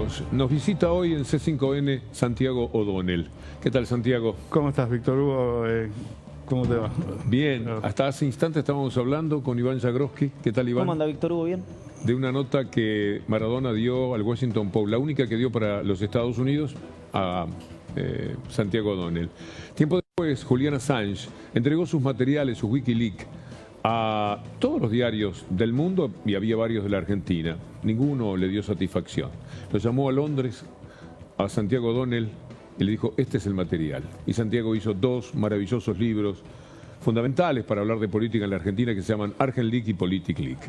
amigos, nos visita hoy en C5N Santiago O'Donnell. ¿Qué tal, Santiago? ¿Cómo estás, Víctor Hugo? ¿Cómo te va? Bien, hasta hace instantes estábamos hablando con Iván Jagroski. ¿Qué tal, Iván? ¿Cómo anda, Víctor Hugo? ¿Bien? De una nota que Maradona dio al Washington Post, la única que dio para los Estados Unidos a Santiago O'Donnell. Tiempo después, Julian Assange entregó sus materiales, sus Wikileaks, a todos los diarios del mundo y había varios de la Argentina. Ninguno le dio satisfacción. Lo llamó a Londres, a Santiago O'Donnell, y le dijo, este es el material. Y Santiago hizo dos maravillosos libros fundamentales para hablar de política en la Argentina que se llaman ArgenLeak y PoliticLeak.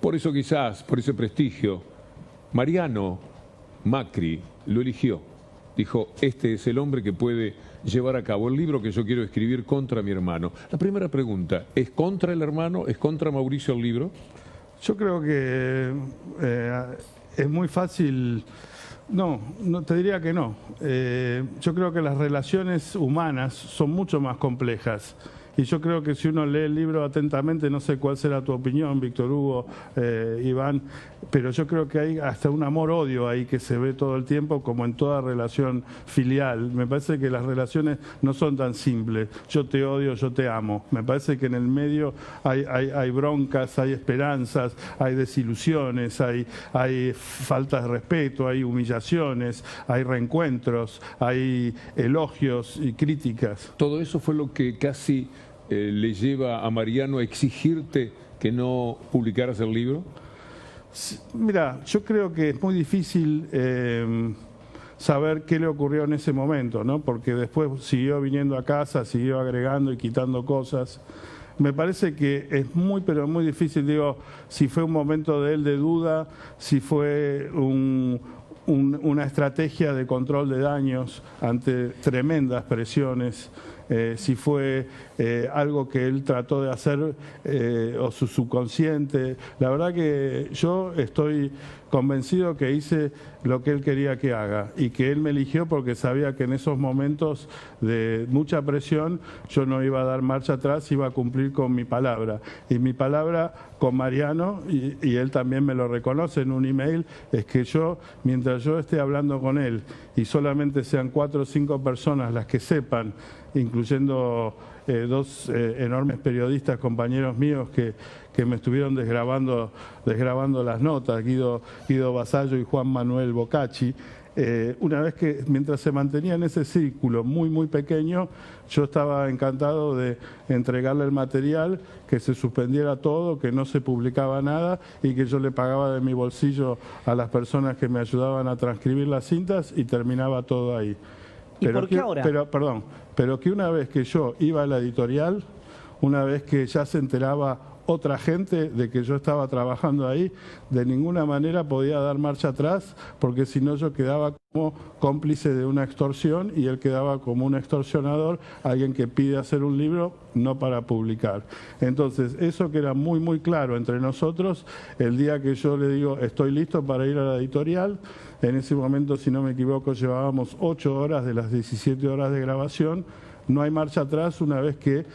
Por eso quizás, por ese prestigio, Mariano Macri lo eligió. Dijo, este es el hombre que puede llevar a cabo el libro que yo quiero escribir contra mi hermano. La primera pregunta, ¿es contra el hermano? ¿Es contra Mauricio el libro? Yo creo que es muy fácil. No, te diría que no. Yo creo que las relaciones humanas son mucho más complejas. Y yo creo que si uno lee el libro atentamente, no sé cuál será tu opinión, Víctor Hugo, Iván, pero yo creo que hay hasta un amor-odio ahí que se ve todo el tiempo, como en toda relación filial. Me parece que las relaciones no son tan simples. Yo te odio, yo te amo. Me parece que en el medio hay broncas, hay esperanzas, hay desilusiones, hay faltas de respeto, hay humillaciones, hay reencuentros, hay elogios y críticas. Todo eso fue lo que casi le lleva a Mariano a exigirte que no publicaras el libro. Mira, yo creo que es muy difícil saber qué le ocurrió en ese momento, ¿no? Porque después siguió viniendo a casa, siguió agregando y quitando cosas. Me parece que es muy, pero muy difícil, digo, si fue un momento de él de duda, si fue una estrategia de control de daños ante tremendas presiones, si fue algo que él trató de hacer o su subconsciente. La verdad que yo estoy convencido que hice lo que él quería que haga y que él me eligió porque sabía que en esos momentos de mucha presión yo no iba a dar marcha atrás, iba a cumplir con mi palabra. Y mi palabra con Mariano, y él también me lo reconoce en un email, es que yo, mientras yo esté hablando con él y solamente sean 4 o 5 personas las que sepan, incluyendo dos enormes periodistas, compañeros míos que me estuvieron desgrabando las notas, Guido Basallo y Juan Manuel Bocacci. Una vez que, mientras se mantenía en ese círculo muy, muy pequeño, yo estaba encantado de entregarle el material, que se suspendiera todo, que no se publicaba nada y que yo le pagaba de mi bolsillo a las personas que me ayudaban a transcribir las cintas y terminaba todo ahí. ¿Y por qué ahora? Pero que una vez que yo iba a la editorial, una vez que ya se enteraba otra gente de que yo estaba trabajando ahí, de ninguna manera podía dar marcha atrás, porque si no yo quedaba como cómplice de una extorsión y él quedaba como un extorsionador, alguien que pide hacer un libro no para publicar. Entonces, eso que era muy, muy claro entre nosotros, el día que yo le digo, estoy listo para ir a la editorial, en ese momento, si no me equivoco, llevábamos 8 horas de las 17 horas de grabación, no hay marcha atrás una vez que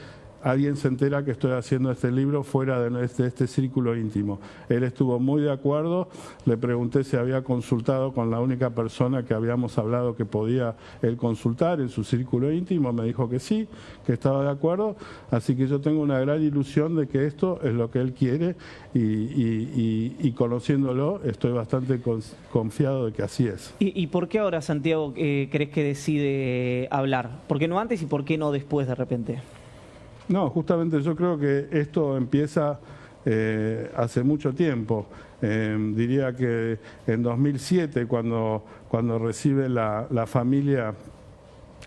alguien se entera que estoy haciendo este libro fuera de este círculo íntimo. Él estuvo muy de acuerdo, le pregunté si había consultado con la única persona que habíamos hablado que podía él consultar en su círculo íntimo, me dijo que sí, que estaba de acuerdo, así que yo tengo una gran ilusión de que esto es lo que él quiere y conociéndolo estoy bastante confiado de que así es. ¿Y por qué ahora, Santiago, crees que decide hablar? ¿Por qué no antes y por qué no después de repente? No, justamente yo creo que esto empieza hace mucho tiempo. Diría que en 2007, cuando recibe la familia,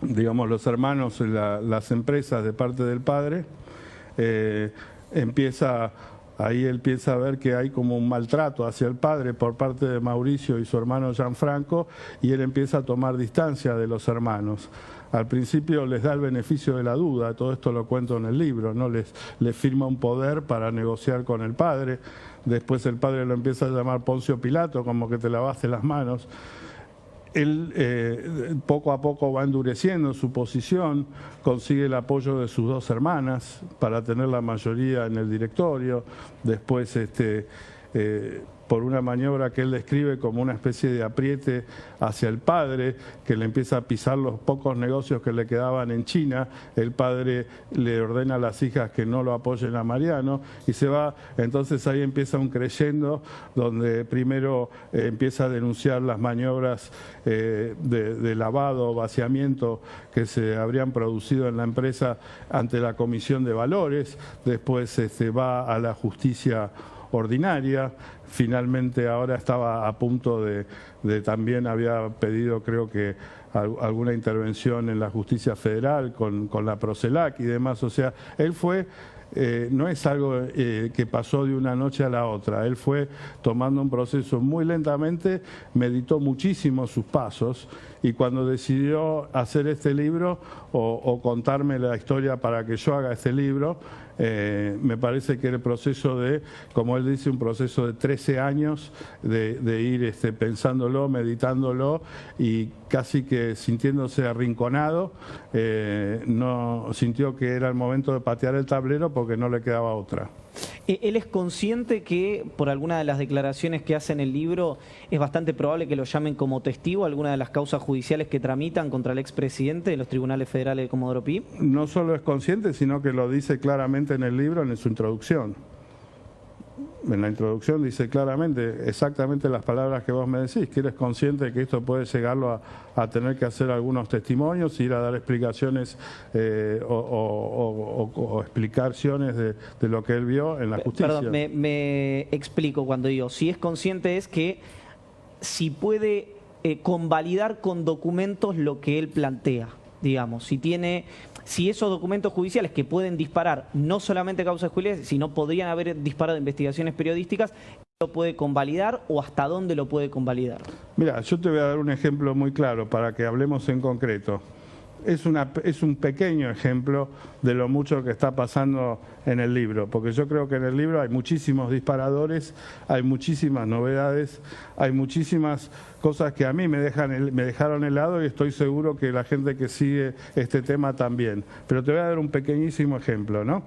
digamos los hermanos, las empresas de parte del padre, ahí él empieza a ver que hay como un maltrato hacia el padre por parte de Mauricio y su hermano Gianfranco, y él empieza a tomar distancia de los hermanos. Al principio les da el beneficio de la duda, todo esto lo cuento en el libro, ¿no? Les firma un poder para negociar con el padre, después el padre lo empieza a llamar Poncio Pilato, como que te lavaste las manos. Él poco a poco va endureciendo su posición, consigue el apoyo de sus 2 hermanas para tener la mayoría en el directorio, después por una maniobra que él describe como una especie de apriete hacia el padre, que le empieza a pisar los pocos negocios que le quedaban en China. El padre le ordena a las hijas que no lo apoyen a Mariano y se va. Entonces ahí empieza un crescendo donde primero empieza a denunciar las maniobras de lavado, vaciamiento que se habrían producido en la empresa ante la Comisión de Valores. Después va a la justicia ordinaria. Finalmente ahora estaba a punto de también había pedido, creo que alguna intervención en la justicia federal con la Procelac y demás. O sea, él fue, no es algo que pasó de una noche a la otra, él fue tomando un proceso muy lentamente, meditó muchísimo sus pasos y cuando decidió hacer este libro o contarme la historia para que yo haga este libro, me parece que el proceso de, como él dice, un proceso de 13 años de ir pensándolo, meditándolo y casi que sintiéndose arrinconado, no sintió que era el momento de patear el tablero porque no le quedaba otra. ¿Él es consciente que por alguna de las declaraciones que hace en el libro es bastante probable que lo llamen como testigo a alguna de las causas judiciales que tramitan contra el expresidente de los tribunales federales de Comodoro Pi? No solo es consciente, sino que lo dice claramente en el libro, en su introducción. En la introducción dice claramente, exactamente las palabras que vos me decís, que eres consciente de que esto puede llegarlo a tener que hacer algunos testimonios, ir a dar explicaciones o explicaciones de lo que él vio en la justicia. Perdón, me explico cuando digo, si es consciente es que si puede convalidar con documentos lo que él plantea, digamos, si esos documentos judiciales que pueden disparar no solamente causas judiciales, sino podrían haber disparado investigaciones periodísticas, ¿lo puede convalidar o hasta dónde lo puede convalidar? Mira, yo te voy a dar un ejemplo muy claro para que hablemos en concreto. Es un pequeño ejemplo de lo mucho que está pasando en el libro, porque yo creo que en el libro hay muchísimos disparadores, hay muchísimas novedades, hay muchísimas cosas que a mí me dejaron helado y estoy seguro que la gente que sigue este tema también. Pero te voy a dar un pequeñísimo ejemplo, ¿no?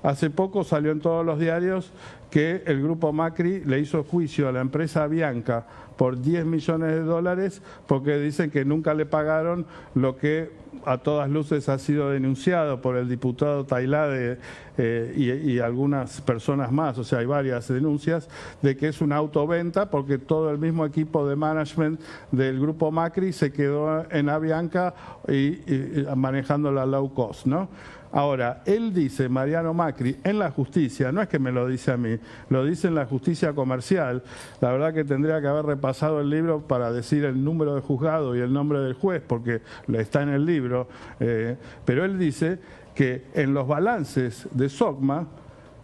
Hace poco salió en todos los diarios que el grupo Macri le hizo juicio a la empresa Avianca por 10 millones de dólares porque dicen que nunca le pagaron lo que a todas luces ha sido denunciado por el diputado Tailade y algunas personas más, o sea, hay varias denuncias de que es una autoventa porque todo el mismo equipo de management del grupo Macri se quedó en Avianca y manejando la low cost, ¿no? Ahora, él dice, Mariano Macri, en la justicia, no es que me lo dice a mí, lo dice en la justicia comercial. La verdad que tendría que haber repasado el libro para decir el número de juzgado y el nombre del juez, porque está en el libro. Pero él dice que en los balances de SOCMA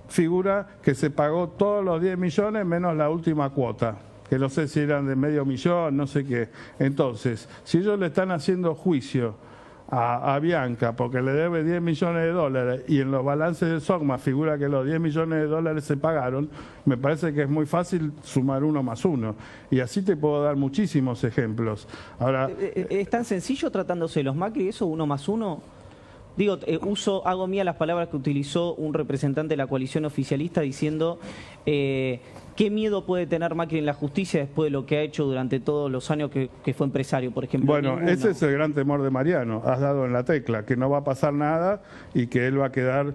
figura que se pagó todos los 10 millones menos la última cuota, que no sé si eran de medio millón, no sé qué. Entonces, si ellos le están haciendo juicio a Avianca porque le debe 10 millones de dólares y en los balances de SOCMA figura que los 10 millones de dólares se pagaron, me parece que es muy fácil sumar 1 más 1. Y así te puedo dar muchísimos ejemplos. Ahora, ¿es tan sencillo tratándose de los Macri eso, 1 más 1? Digo, hago mía las palabras que utilizó un representante de la coalición oficialista diciendo ¿qué miedo puede tener Macri en la justicia después de lo que ha hecho durante todos los años que fue empresario, por ejemplo? Bueno, ninguno. Ese es el gran temor de Mariano, has dado en la tecla, que no va a pasar nada y que él va a quedar,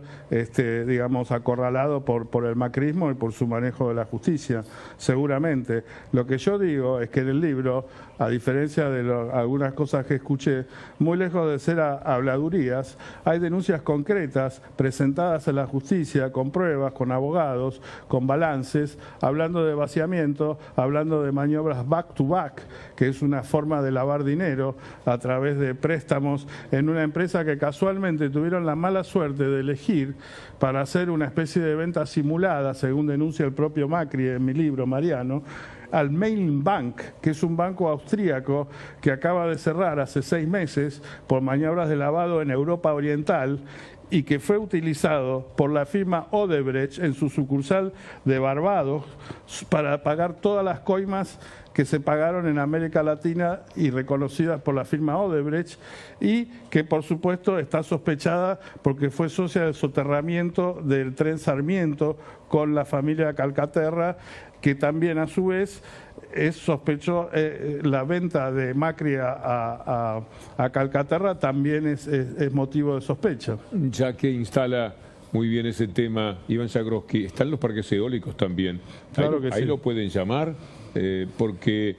digamos, acorralado por el macrismo y por su manejo de la justicia, seguramente. Lo que yo digo es que en el libro, a diferencia de algunas cosas que escuché, muy lejos de ser habladurías, hay denuncias concretas presentadas a la justicia con pruebas, con abogados, con balances, hablando de vaciamiento, hablando de maniobras back to back, que es una forma de lavar dinero a través de préstamos en una empresa que casualmente tuvieron la mala suerte de elegir para hacer una especie de venta simulada, según denuncia el propio Macri en mi libro, Mariano, al Main Bank, que es un banco austríaco que acaba de cerrar hace 6 meses por maniobras de lavado en Europa Oriental y que fue utilizado por la firma Odebrecht en su sucursal de Barbados para pagar todas las coimas que se pagaron en América Latina y reconocidas por la firma Odebrecht, y que por supuesto está sospechada porque fue socia del soterramiento del tren Sarmiento con la familia Calcaterra, que también a su vez sospechó la venta de Macri a Calcaterra, también es motivo de sospecha. Ya que instala muy bien ese tema Iván Jagroski, están los parques eólicos también. Claro que ahí sí. lo pueden llamar porque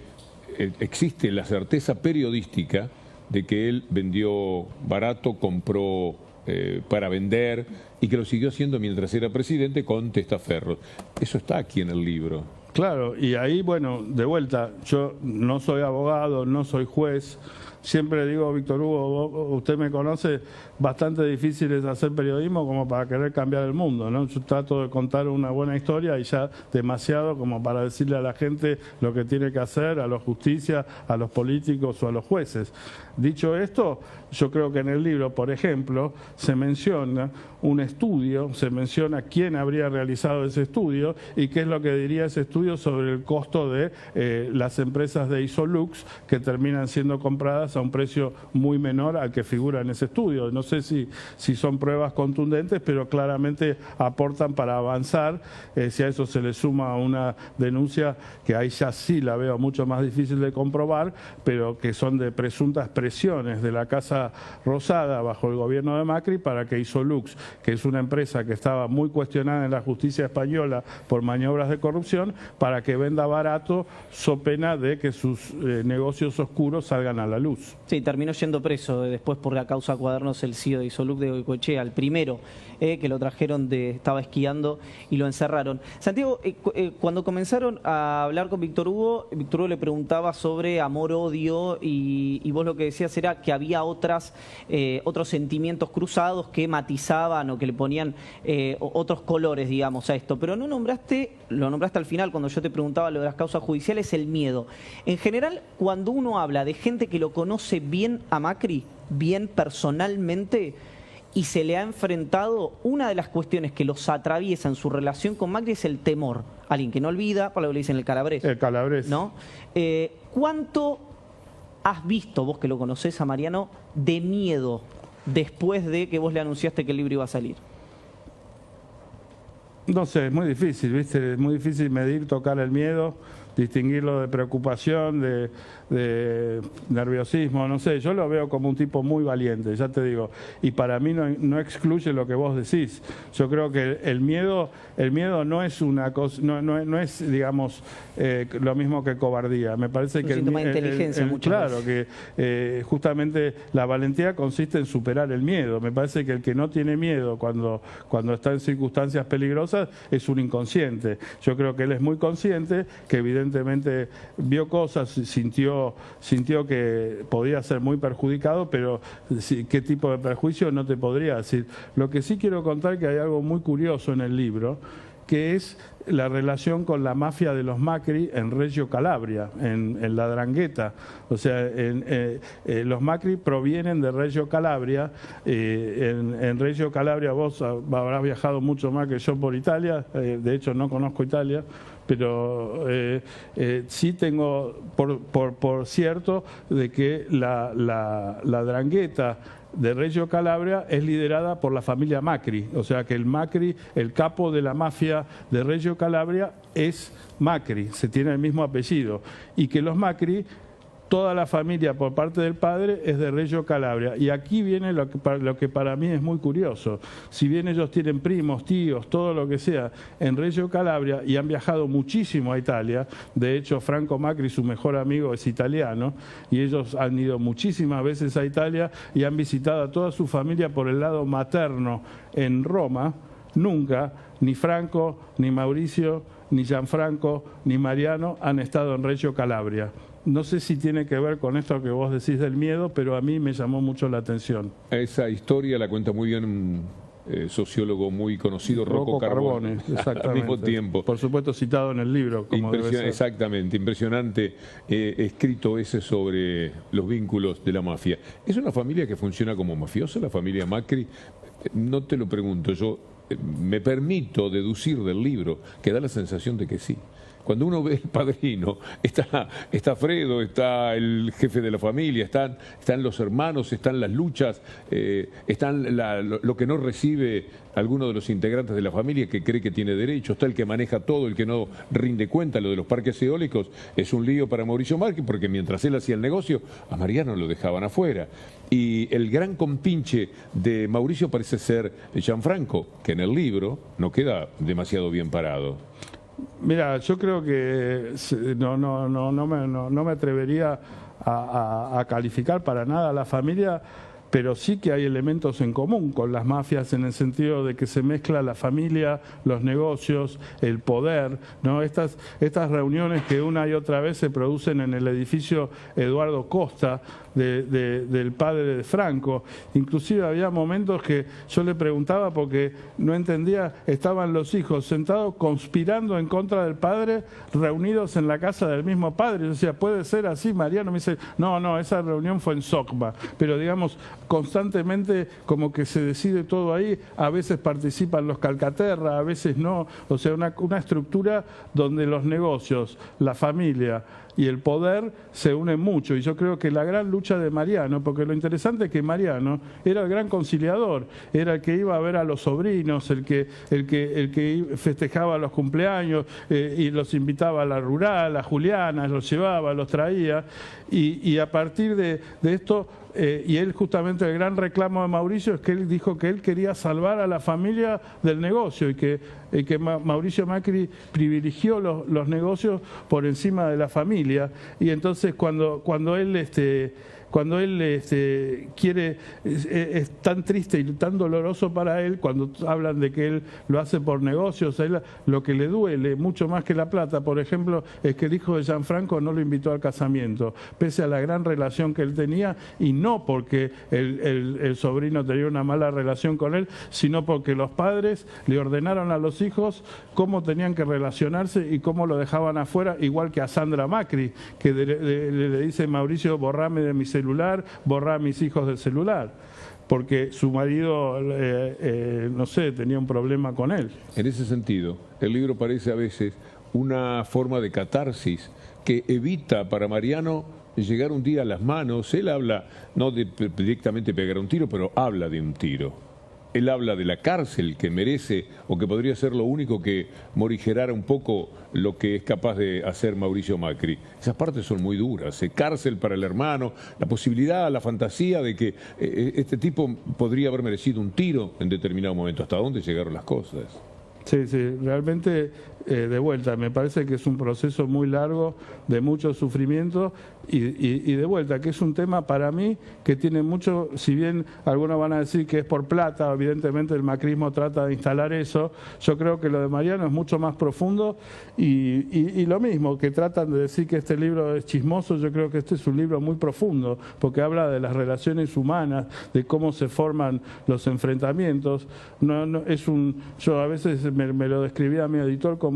existe la certeza periodística de que él vendió barato, compró para vender y que lo siguió haciendo mientras era presidente con testaferros. Eso está aquí en el libro. Claro, y ahí, bueno, de vuelta, yo no soy abogado, no soy juez. Siempre digo, Víctor Hugo, usted me conoce, bastante difícil es hacer periodismo como para querer cambiar el mundo, ¿no? Yo trato de contar una buena historia y ya demasiado como para decirle a la gente lo que tiene que hacer, a la justicia, a los políticos o a los jueces. Dicho esto, yo creo que en el libro, por ejemplo, se menciona un estudio, se menciona quién habría realizado ese estudio y qué es lo que diría ese estudio sobre el costo de las empresas de Isolux que terminan siendo compradas a un precio muy menor al que figura en ese estudio. No sé si son pruebas contundentes, pero claramente aportan para avanzar. Si a eso se le suma una denuncia que ahí ya sí la veo mucho más difícil de comprobar, pero que son de presuntas presiones de la Casa Rosada bajo el gobierno de Macri para que Isolux, que es una empresa que estaba muy cuestionada en la justicia española por maniobras de corrupción, para que venda barato, so pena de que sus negocios oscuros salgan a la luz. Sí, terminó yendo preso después por la causa Cuadernos el CEO de Isolux de Goicoechea, el primero que lo trajeron estaba esquiando y lo encerraron. Santiago, cuando comenzaron a hablar con Víctor Hugo le preguntaba sobre amor-odio y vos lo que decías era que había otros sentimientos cruzados que matizaban o que le ponían otros colores, digamos, a esto. Pero lo nombraste al final cuando yo te preguntaba lo de las causas judiciales, el miedo. En general, cuando uno habla de gente que lo conoce bien a Macri, bien personalmente, y se le ha enfrentado, una de las cuestiones que los atraviesa en su relación con Macri es el temor. Alguien que no olvida, por lo que le dicen el Calabrés. El Calabrés. ¿No? ¿Cuánto has visto, vos que lo conocés a Mariano, de miedo después de que vos le anunciaste que el libro iba a salir? No sé, es muy difícil, ¿viste? Es muy difícil medir, tocar el miedo, distinguirlo de preocupación, de nerviosismo, no sé. Yo lo veo como un tipo muy valiente, ya te digo. Y para mí no excluye lo que vos decís. Yo creo que el miedo no es una cosa, no es, digamos, lo mismo que cobardía. Me parece que un síntoma de inteligencia muchas claro, veces. que justamente la valentía consiste en superar el miedo. Me parece que el que no tiene miedo cuando está en circunstancias peligrosas es un inconsciente. Yo creo que él es muy consciente, que evidentemente vio cosas, sintió que podía ser muy perjudicado, pero qué tipo de perjuicio no te podría decir. Lo que sí quiero contar, que hay algo muy curioso en el libro, que es la relación con la mafia de los Macri en Reggio Calabria, en la 'Ndrangheta. O sea, los Macri provienen de Reggio Calabria. En Reggio Calabria vos habrás viajado mucho más que yo por Italia, de hecho no conozco Italia, pero sí tengo por cierto de que la 'Ndrangheta de Reggio Calabria es liderada por la familia Macri, o sea que el Macri, el capo de la mafia de Reggio Calabria es Macri, se tiene el mismo apellido, y que los Macri, toda la familia por parte del padre es de Reggio Calabria. Y aquí viene lo que para mí es muy curioso. Si bien ellos tienen primos, tíos, todo lo que sea en Reggio Calabria y han viajado muchísimo a Italia, de hecho Franco Macri, su mejor amigo, es italiano, y ellos han ido muchísimas veces a Italia y han visitado a toda su familia por el lado materno en Roma, nunca ni Franco, ni Mauricio, ni Gianfranco, ni Mariano han estado en Reggio Calabria. No sé si tiene que ver con esto que vos decís del miedo, pero a mí me llamó mucho la atención. Esa historia la cuenta muy bien un sociólogo muy conocido, Rocco Carbone, exactamente. al mismo tiempo. Por supuesto citado en el libro. Como debe ser. Exactamente, impresionante escrito ese sobre los vínculos de la mafia. ¿Es una familia que funciona como mafiosa, la familia Macri? No te lo pregunto, yo me permito deducir del libro que da la sensación de que sí. cuando uno ve El Padrino, está Fredo, está el jefe de la familia, están los hermanos, están las luchas, están lo que no recibe alguno de los integrantes de la familia que cree que tiene derecho, está el que maneja todo, el que no rinde cuenta. Lo de los parques eólicos es un lío para Mauricio Macri, porque mientras él hacía el negocio, a Mariano lo dejaban afuera. Y el gran compinche de Mauricio parece ser Gianfranco, que en el libro no queda demasiado bien parado. Mira, yo creo que no me atrevería a calificar para nada a la familia, pero sí que hay elementos en común con las mafias en el sentido de que se mezcla la familia, los negocios, el poder, ¿no? Estas reuniones que una y otra vez se producen en el edificio Eduardo Costa, del padre de Franco. Inclusive había momentos que yo le preguntaba porque no entendía, estaban los hijos sentados conspirando en contra del padre, reunidos en la casa del mismo padre. Yo decía, ¿puede ser así, Mariano? Me dice, no, esa reunión fue en Socma, pero digamos, constantemente como que se decide todo ahí, a veces participan los Calcaterra, a veces no, o sea, una estructura donde los negocios, la familia y el poder se unen mucho, y yo creo que la gran lucha de Mariano, porque lo interesante es que Mariano era el gran conciliador, era el que iba a ver a los sobrinos, el que festejaba los cumpleaños y los invitaba a la rural, a Juliana, los llevaba, los traía, y a partir de esto, y él justamente el gran reclamo de Mauricio es que él dijo que él quería salvar a la familia del negocio y que Mauricio Macri privilegió los negocios por encima de la familia, y entonces cuando él quiere, es tan triste y tan doloroso para él cuando hablan de que él lo hace por negocios. Él, lo que le duele mucho más que la plata, por ejemplo, es que el hijo de Gianfranco no lo invitó al casamiento, pese a la gran relación que él tenía, y no porque el sobrino tenía una mala relación con él, sino porque los padres le ordenaron a los hijos cómo tenían que relacionarse y cómo lo dejaban afuera, igual que a Sandra Macri, que le dice Mauricio, borrame de mi celular, borra a mis hijos del celular, porque su marido, no sé, tenía un problema con él. En ese sentido, el libro parece a veces una forma de catarsis que evita para Mariano llegar un día a las manos. Él habla, no de directamente pegar un tiro, pero habla de un tiro. Él habla de la cárcel que merece, o que podría ser lo único que morigerara un poco lo que es capaz de hacer Mauricio Macri. Esas partes son muy duras. Cárcel para el hermano, la posibilidad, la fantasía de que este tipo podría haber merecido un tiro en determinado momento. ¿Hasta dónde llegaron las cosas? Sí, realmente de vuelta, me parece que es un proceso muy largo, de mucho sufrimiento, y de vuelta, que es un tema para mí que tiene mucho, si bien algunos van a decir que es por plata, evidentemente el macrismo trata de instalar eso, yo creo que lo de Mariano es mucho más profundo, y lo mismo, que tratan de decir que este libro es chismoso, yo creo que este es un libro muy profundo, porque habla de las relaciones humanas, de cómo se forman los enfrentamientos. Yo a veces me lo describía a mi editor como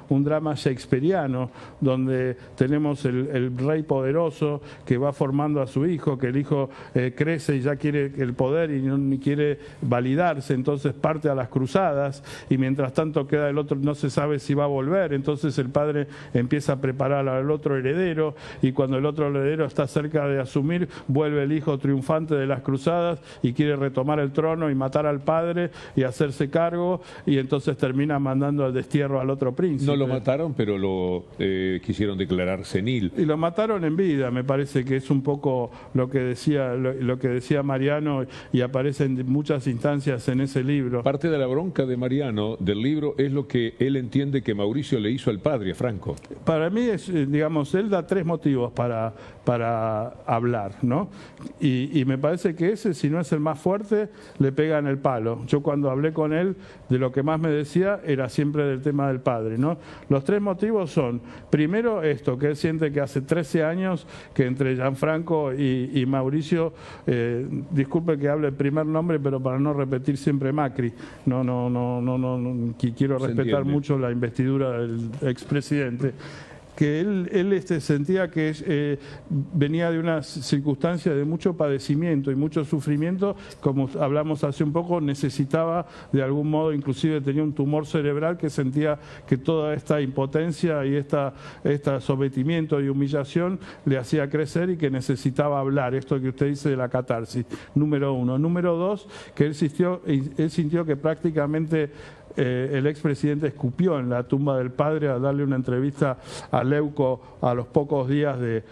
un drama shakespeariano, donde tenemos el rey poderoso que va formando a su hijo, que el hijo crece y ya quiere el poder y ni quiere validarse, entonces parte a las cruzadas, y mientras tanto queda el otro, no se sabe si va a volver, entonces el padre empieza a preparar al otro heredero, y cuando el otro heredero está cerca de asumir, vuelve el hijo triunfante de las cruzadas y quiere retomar el trono y matar al padre y hacerse cargo, y entonces termina mandando al destierro al otro príncipe. No lo mataron, pero lo quisieron declarar senil. Y lo mataron en vida, me parece que es un poco lo que decía Mariano, y aparece en muchas instancias en ese libro. Parte de la bronca de Mariano del libro es lo que él entiende que Mauricio le hizo al padre, a Franco. Para mí es, digamos, él da tres motivos para hablar, ¿no? Y me parece que ese, si no es el más fuerte, le pega en el palo. Yo cuando hablé con él, de lo que más me decía era siempre del tema del padre, ¿no? Los tres motivos son, primero esto, que él siente que hace 13 años que entre Gianfranco y Mauricio, disculpe que hable el primer nombre, pero para no repetir siempre Macri, quiero respetar mucho la investidura del expresidente. que él sentía que venía de una circunstancia de mucho padecimiento y mucho sufrimiento, como hablamos hace un poco, necesitaba de algún modo, inclusive tenía un tumor cerebral que sentía que toda esta impotencia y esta sometimiento y humillación le hacía crecer y que necesitaba hablar, esto que usted dice de la catarsis, número uno. Número dos, que él sintió que prácticamente el expresidente escupió en la tumba del padre al darle una entrevista a Leuco a los pocos días de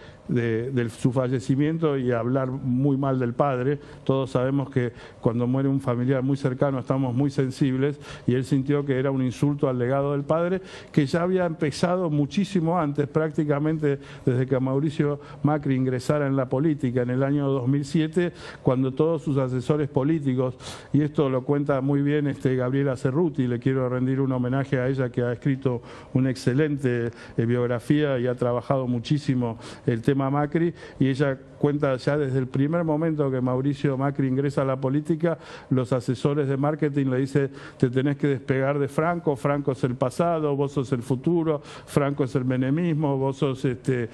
su fallecimiento y hablar muy mal del padre. Todos sabemos que cuando muere un familiar muy cercano estamos muy sensibles, y él sintió que era un insulto al legado del padre, que ya había empezado muchísimo antes, prácticamente desde que Mauricio Macri ingresara en la política en el año 2007, cuando todos sus asesores políticos, y esto lo cuenta muy bien Gabriela Cerruti, le quiero rendir un homenaje a ella, que ha escrito una excelente biografía y ha trabajado muchísimo el tema Macri, y ella cuenta ya desde el primer momento que Mauricio Macri ingresa a la política, los asesores de marketing le dicen: te tenés que despegar de Franco, Franco es el pasado, vos sos el futuro, Franco es el menemismo, vos sos el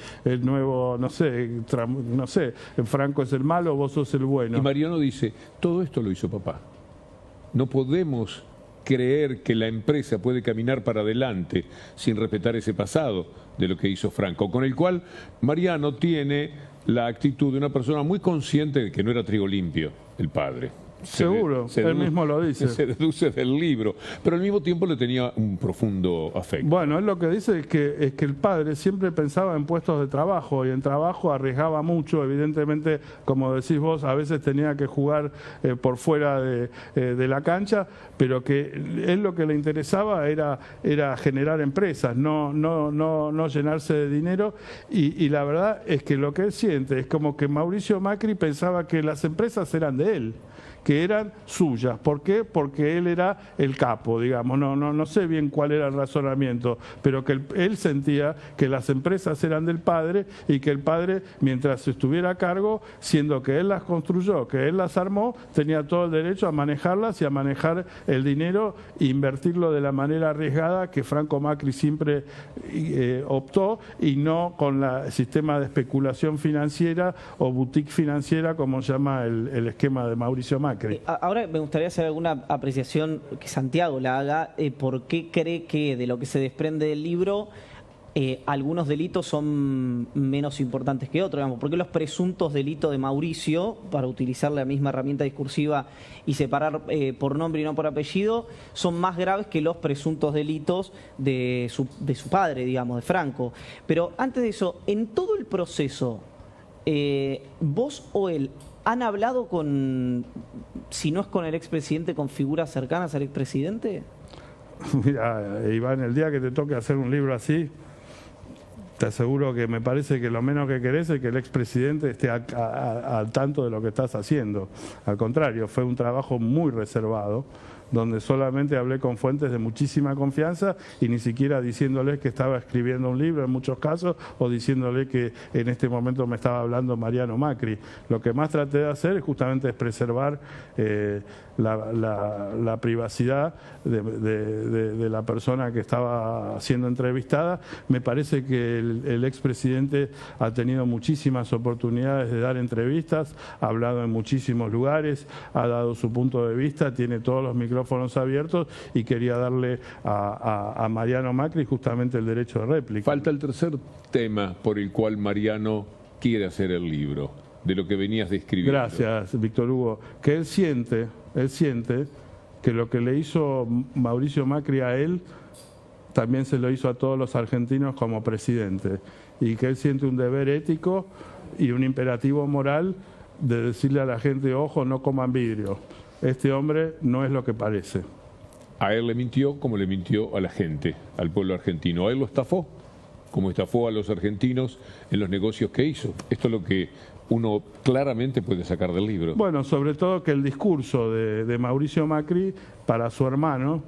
nuevo, no sé, Franco es el malo, vos sos el bueno. Y Mariano dice, todo esto lo hizo papá. No podemos creer que la empresa puede caminar para adelante sin respetar ese pasado de lo que hizo Franco, con el cual Mariano tiene la actitud de una persona muy consciente de que no era trigo limpio el padre. Seguro, él mismo lo dice. Se deduce del libro, pero al mismo tiempo le tenía un profundo afecto. Bueno, él lo que dice es que el padre siempre pensaba en puestos de trabajo, y en trabajo arriesgaba mucho, evidentemente, como decís vos, a veces tenía que jugar por fuera de la cancha, pero que él lo que le interesaba era generar empresas, no llenarse de dinero, y la verdad es que lo que él siente es como que Mauricio Macri pensaba que las empresas eran de él, que eran suyas. ¿Por qué? Porque él era el capo, digamos. No sé bien cuál era el razonamiento, pero que él sentía que las empresas eran del padre, y que el padre, mientras estuviera a cargo, siendo que él las construyó, que él las armó, tenía todo el derecho a manejarlas y a manejar el dinero e invertirlo de la manera arriesgada que Franco Macri siempre optó, y no con el sistema de especulación financiera o boutique financiera, como llama el esquema de Mauricio Macri. Ahora me gustaría hacer alguna apreciación que Santiago la haga. ¿Por qué cree que, de lo que se desprende del libro, algunos delitos son menos importantes que otros? Digamos, ¿por qué los presuntos delitos de Mauricio, para utilizar la misma herramienta discursiva y separar por nombre y no por apellido, son más graves que los presuntos delitos de su padre, digamos, de Franco? Pero antes de eso, en todo el proceso, vos o él ¿han hablado con, si no es con el expresidente, con figuras cercanas al expresidente? Mira, Iván, el día que te toque hacer un libro así, te aseguro que me parece que lo menos que querés es que el expresidente esté al tanto de lo que estás haciendo. Al contrario, fue un trabajo muy reservado, donde solamente hablé con fuentes de muchísima confianza, y ni siquiera diciéndoles que estaba escribiendo un libro en muchos casos, o diciéndole que en este momento me estaba hablando Mariano Macri. Lo que más traté de hacer es justamente preservar la privacidad de la persona que estaba siendo entrevistada. Me parece que el expresidente ha tenido muchísimas oportunidades de dar entrevistas, ha hablado en muchísimos lugares, ha dado su punto de vista, tiene todos los micrófonos abiertos, y quería darle a Mariano Macri justamente el derecho de réplica. Falta el tercer tema por el cual Mariano quiere hacer el libro, de lo que venías describiendo. Gracias, Víctor Hugo. Que él siente que lo que le hizo Mauricio Macri a él, también se lo hizo a todos los argentinos como presidente, y que él siente un deber ético y un imperativo moral de decirle a la gente: ojo, no coman vidrio. Este hombre no es lo que parece. A él le mintió como le mintió a la gente, al pueblo argentino. A él lo estafó, como estafó a los argentinos en los negocios que hizo. Esto es lo que uno claramente puede sacar del libro. Bueno, sobre todo que el discurso de Mauricio Macri para su hermano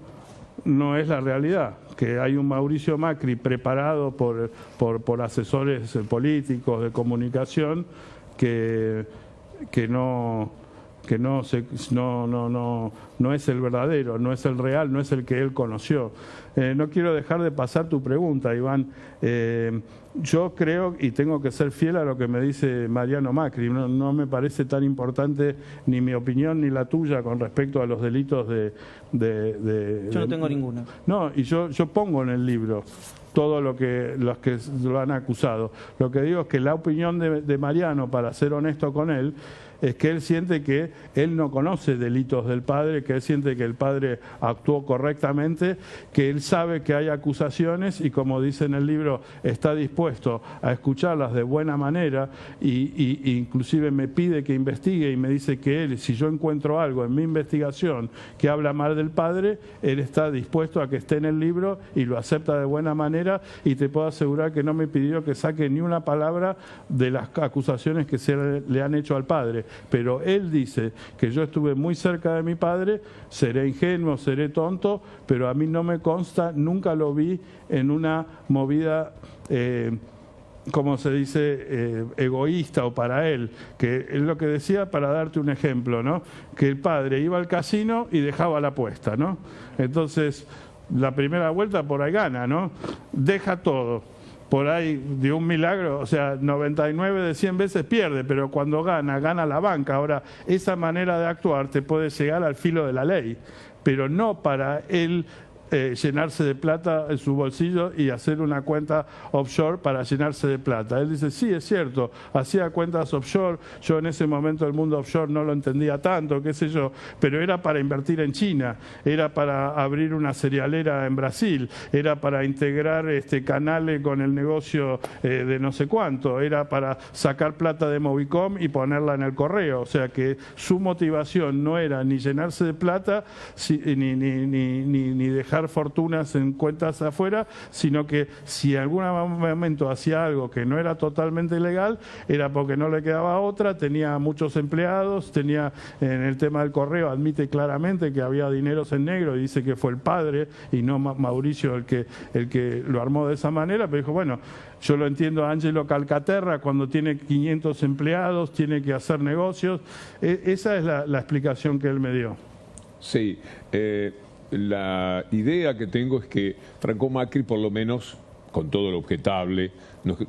no es la realidad, que hay un Mauricio Macri preparado por asesores políticos de comunicación que no que no es el verdadero, no es el real, no es el que él conoció. No quiero dejar de pasar tu pregunta, Iván. Yo creo, y tengo que ser fiel a lo que me dice Mariano Macri, no me parece tan importante ni mi opinión ni la tuya con respecto a los delitos Yo no tengo ninguna. No, y yo pongo en el libro todo los que lo han acusado. Lo que digo es que la opinión de Mariano, para ser honesto con él, es que él siente que él no conoce delitos del padre, que él siente que el padre actuó correctamente, que él sabe que hay acusaciones y, como dice en el libro, está dispuesto a escucharlas de buena manera y inclusive me pide que investigue y me dice que él, si yo encuentro algo en mi investigación que habla mal del padre, él está dispuesto a que esté en el libro y lo acepta de buena manera, y te puedo asegurar que no me pidió que saque ni una palabra de las acusaciones que se le han hecho al padre. Pero él dice que yo estuve muy cerca de mi padre, seré ingenuo, seré tonto, pero a mí no me consta, nunca lo vi en una movida, como se dice, egoísta o para él, que es lo que decía, para darte un ejemplo, ¿no? Que el padre iba al casino y dejaba la apuesta, ¿no? Entonces, la primera vuelta por ahí gana, ¿no? Deja todo. Por ahí, de un milagro, o sea, 99 de 100 veces pierde, pero cuando gana la banca. Ahora, esa manera de actuar te puede llegar al filo de la ley, pero no para él llenarse de plata en su bolsillo y hacer una cuenta offshore para llenarse de plata. Él dice, sí, es cierto, hacía cuentas offshore, yo en ese momento el mundo offshore no lo entendía tanto, qué sé yo, pero era para invertir en China, era para abrir una cerealera en Brasil, era para integrar canales con el negocio de no sé cuánto, era para sacar plata de Movicom y ponerla en el correo. O sea que su motivación no era ni llenarse de plata ni dejar fortunas en cuentas afuera, sino que si en algún momento hacía algo que no era totalmente legal, era porque no le quedaba otra, tenía muchos empleados, tenía, en el tema del correo, admite claramente que había dineros en negro y dice que fue el padre y no Mauricio el que lo armó de esa manera, pero dijo, bueno, yo lo entiendo a Angelo Calcaterra, cuando tiene 500 empleados, tiene que hacer negocios. Esa es la explicación que él me dio. Sí, la idea que tengo es que Franco Macri, por lo menos, con todo lo objetable,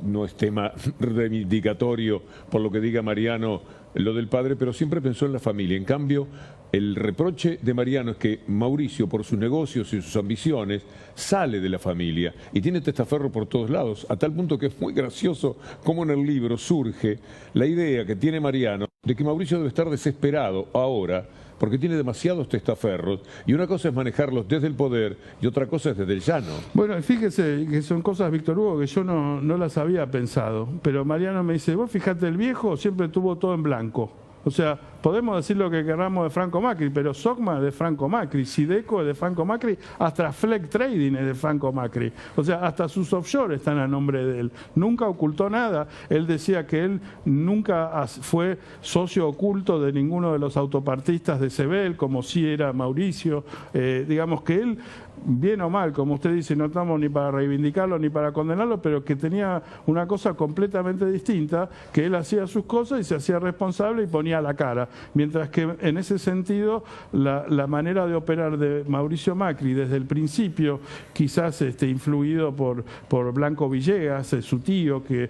no es tema reivindicatorio por lo que diga Mariano lo del padre, pero siempre pensó en la familia. En cambio, el reproche de Mariano es que Mauricio, por sus negocios y sus ambiciones, sale de la familia y tiene testaferro por todos lados, a tal punto que es muy gracioso cómo en el libro surge la idea que tiene Mariano de que Mauricio debe estar desesperado ahora porque tiene demasiados testaferros, y una cosa es manejarlos desde el poder y otra cosa es desde el llano. Bueno, fíjese que son cosas, Víctor Hugo, que yo no las había pensado, pero Mariano me dice, vos fíjate, el viejo siempre tuvo todo en blanco. O sea, podemos decir lo que queramos de Franco Macri, pero Sogma es de Franco Macri, Sideco es de Franco Macri, hasta Fleck Trading es de Franco Macri. O sea, hasta sus offshore están a nombre de él. Nunca ocultó nada. Él decía que él nunca fue socio oculto de ninguno de los autopartistas de Sebel, como sí era Mauricio. Digamos que él, bien o mal, como usted dice, no estamos ni para reivindicarlo ni para condenarlo, pero que tenía una cosa completamente distinta, que él hacía sus cosas y se hacía responsable y ponía la cara. Mientras que en ese sentido la manera de operar de Mauricio Macri desde el principio, quizás influido por Blanco Villegas, su tío, que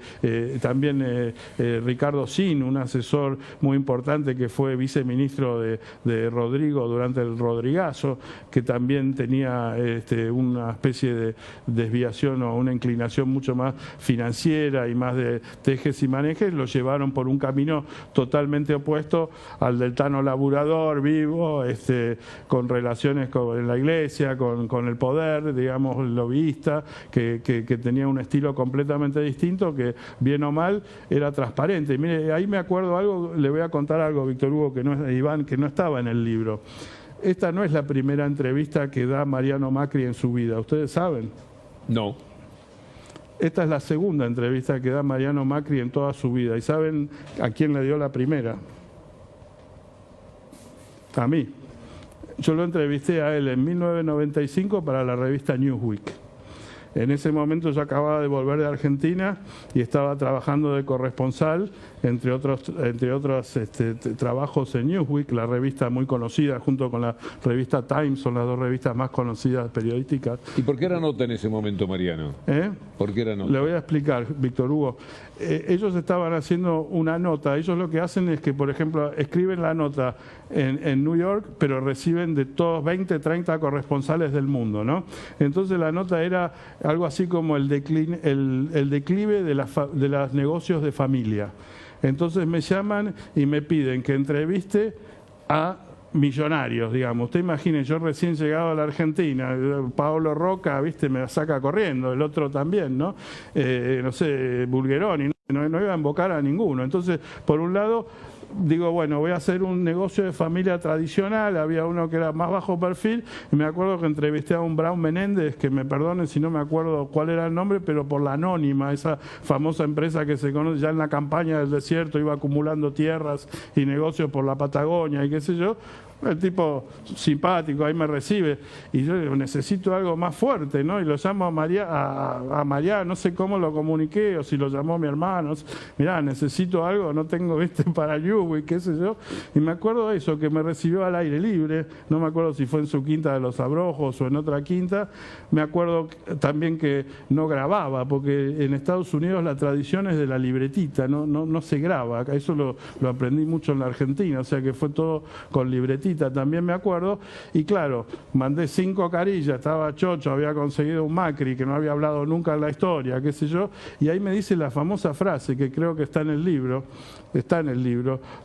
también Ricardo Sin, un asesor muy importante que fue viceministro de Rodrigo durante el Rodrigazo, que también tenía una especie de desviación o una inclinación mucho más financiera y más de tejes y manejes, lo llevaron por un camino totalmente opuesto al del Tano laburador, vivo, con relaciones en la iglesia, con el poder, digamos, lobbyista, que tenía un estilo completamente distinto, que bien o mal era transparente. Y mire, ahí me acuerdo algo, le voy a contar algo, Víctor Hugo, Iván, que no estaba en el libro. Esta no es la primera entrevista que da Mariano Macri en su vida, ¿ustedes saben? No. Esta es la segunda entrevista que da Mariano Macri en toda su vida. ¿Y saben a quién le dio la primera? A mí. Yo lo entrevisté a él en 1995 para la revista Newsweek. En ese momento yo acababa de volver de Argentina y estaba trabajando de corresponsal, entre otros trabajos en Newsweek, la revista muy conocida, junto con la revista Times, son las dos revistas más conocidas periodísticas. ¿Y por qué era nota en ese momento, Mariano? ¿Por qué era nota? Le voy a explicar, Víctor Hugo. Ellos estaban haciendo una nota. Ellos lo que hacen es que, por ejemplo, escriben la nota en New York, pero reciben de todos 20, 30 corresponsales del mundo, ¿no? Entonces la nota era algo así como el declive de los negocios de familia. Entonces me llaman y me piden que entreviste a millonarios, digamos. Usted imagine, yo recién llegado a la Argentina, Paolo Roca, viste, me saca corriendo, el otro también, ¿no? No sé, Bulgeroni, no iba a invocar a ninguno. Entonces, por un lado, digo, bueno, voy a hacer un negocio de familia tradicional, había uno que era más bajo perfil, y me acuerdo que entrevisté a un Brown Menéndez, que me perdonen si no me acuerdo cuál era el nombre, pero por la Anónima, esa famosa empresa que se conoce ya en la campaña del desierto, iba acumulando tierras y negocios por la Patagonia y qué sé yo. El tipo simpático, ahí me recibe, y yo digo, necesito algo más fuerte, ¿no? Y lo llamo a María, no sé cómo lo comuniqué, o si lo llamó mi hermano, mirá, necesito algo, no tengo, viste, para Newsweek, qué sé yo, y me acuerdo de eso, que me recibió al aire libre, no me acuerdo si fue en su quinta de los Abrojos o en otra quinta, me acuerdo también que no grababa, porque en Estados Unidos la tradición es de la libretita, no se graba, eso lo aprendí mucho en la Argentina, o sea que fue todo con libretita. También me acuerdo, y claro, mandé 5 carillas, estaba chocho, había conseguido un Macri que no había hablado nunca en la historia, qué sé yo, y ahí me dice la famosa frase que creo que está en el libro,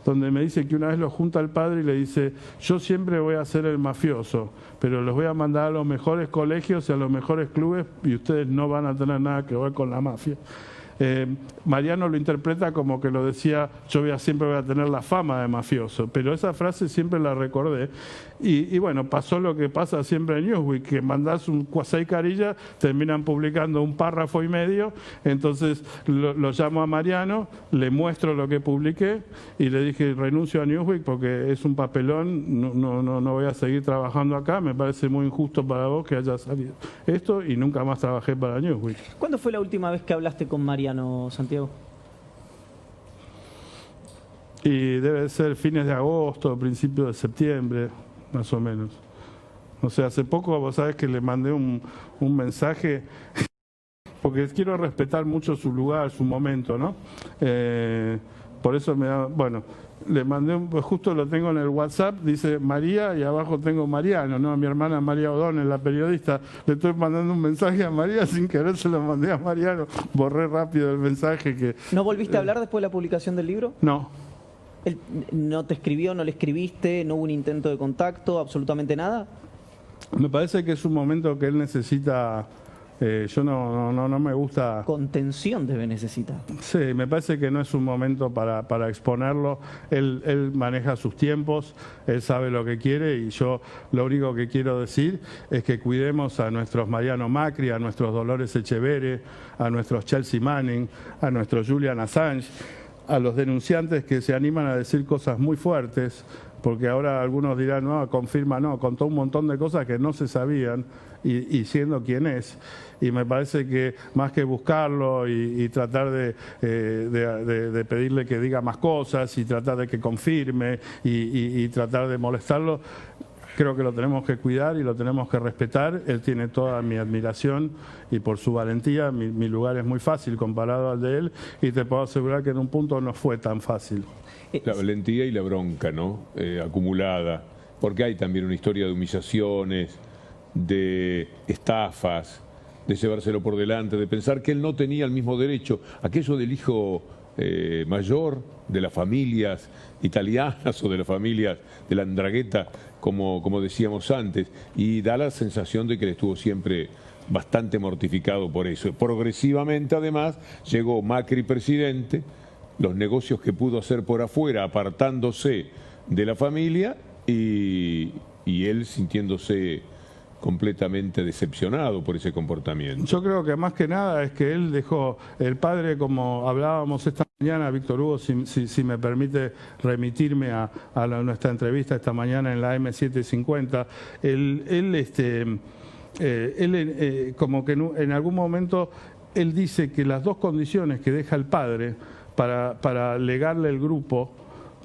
donde me dice que una vez lo junta al padre y le dice, yo siempre voy a ser el mafioso, pero los voy a mandar a los mejores colegios y a los mejores clubes y ustedes no van a tener nada que ver con la mafia. Mariano lo interpreta como que lo decía, siempre voy a tener la fama de mafioso, pero esa frase siempre la recordé, y bueno, pasó lo que pasa siempre en Newsweek, que mandás 6 carillas, terminan publicando un párrafo y medio, entonces lo llamo a Mariano, le muestro lo que publiqué y le dije, renuncio a Newsweek porque es un papelón, no voy a seguir trabajando acá, me parece muy injusto para vos que haya salido esto, y nunca más trabajé para Newsweek. ¿Cuándo fue la última vez que hablaste con Mariano, Santiago? Y debe ser fines de agosto, principios de septiembre, más o menos. O sea, hace poco, vos sabés que le mandé un mensaje, porque quiero respetar mucho su lugar, su momento, ¿no? Por eso le mandé, justo lo tengo en el WhatsApp, dice María, y abajo tengo Mariano, ¿no? Mi hermana María O'Donnell, la periodista, le estoy mandando un mensaje a María, sin querer se lo mandé a Mariano, borré rápido el mensaje que... ¿No volviste a hablar después de la publicación del libro? No. ¿Él no te escribió, no le escribiste, no hubo un intento de contacto, absolutamente nada? Me parece que es un momento que él necesita... yo no me gusta... Contención debe necesitar. Sí, me parece que no es un momento para exponerlo. Él maneja sus tiempos, él sabe lo que quiere, y yo lo único que quiero decir es que cuidemos a nuestros Mariano Macri, a nuestros Dolores Echeverre, a nuestros Chelsea Manning, a nuestros Julian Assange, a los denunciantes que se animan a decir cosas muy fuertes, porque ahora algunos dirán, no, confirma, no, contó un montón de cosas que no se sabían, y siendo quien es. Y me parece que más que buscarlo y tratar de pedirle que diga más cosas y tratar de que confirme y tratar de molestarlo, creo que lo tenemos que cuidar y lo tenemos que respetar. Él tiene toda mi admiración, y por su valentía mi lugar es muy fácil comparado al de él, y te puedo asegurar que en un punto no fue tan fácil. La valentía y la bronca, ¿no? Acumulada, porque hay también una historia de humillaciones, de estafas, de llevárselo por delante, de pensar que él no tenía el mismo derecho, aquello del hijo mayor de las familias italianas o de las familias de la Andrangheta, como decíamos antes, y da la sensación de que él estuvo siempre bastante mortificado por eso. Progresivamente, además, llegó Macri presidente, los negocios que pudo hacer por afuera, apartándose de la familia, y él sintiéndose completamente decepcionado por ese comportamiento. Yo creo que más que nada es que él dejó, el padre, como hablábamos esta mañana, Víctor Hugo, si me permite remitirme a nuestra entrevista esta mañana en la M750, él como que en algún momento él dice que las dos condiciones que deja el padre para legarle el grupo,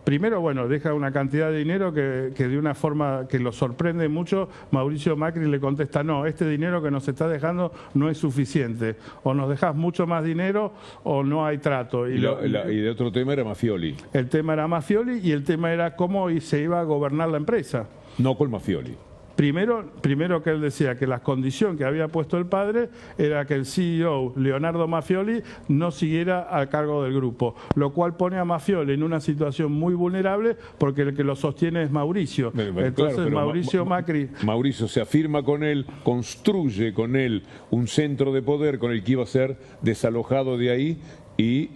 primero, bueno, deja una cantidad de dinero que de una forma que lo sorprende mucho, Mauricio Macri le contesta, no, este dinero que nos está dejando no es suficiente, o nos dejas mucho más dinero o no hay trato. Y de otro tema era Mafioli. El tema era Mafioli y el tema era cómo se iba a gobernar la empresa. No con Mafioli. Primero que él decía que la condición que había puesto el padre era que el CEO, Leonardo Mafioli, no siguiera al cargo del grupo, lo cual pone a Mafioli en una situación muy vulnerable porque el que lo sostiene es Mauricio. Entonces claro, Mauricio Macri... Mauricio se afirma con él, construye con él un centro de poder con el que iba a ser desalojado de ahí y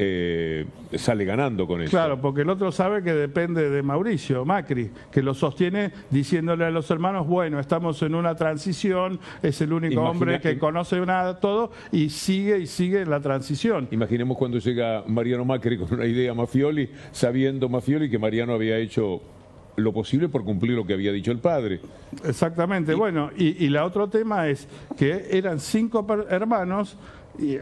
sale ganando con eso. Claro, porque el otro sabe que depende de Mauricio Macri, que lo sostiene diciéndole a los hermanos, bueno, estamos en una transición, es el único hombre que conoce todo y sigue la transición. Imaginemos cuando llega Mariano Macri con una idea Mafioli, sabiendo Mafioli que Mariano había hecho lo posible por cumplir lo que había dicho el padre. Exactamente, bueno, y la otro tema es que eran 5 hermanos,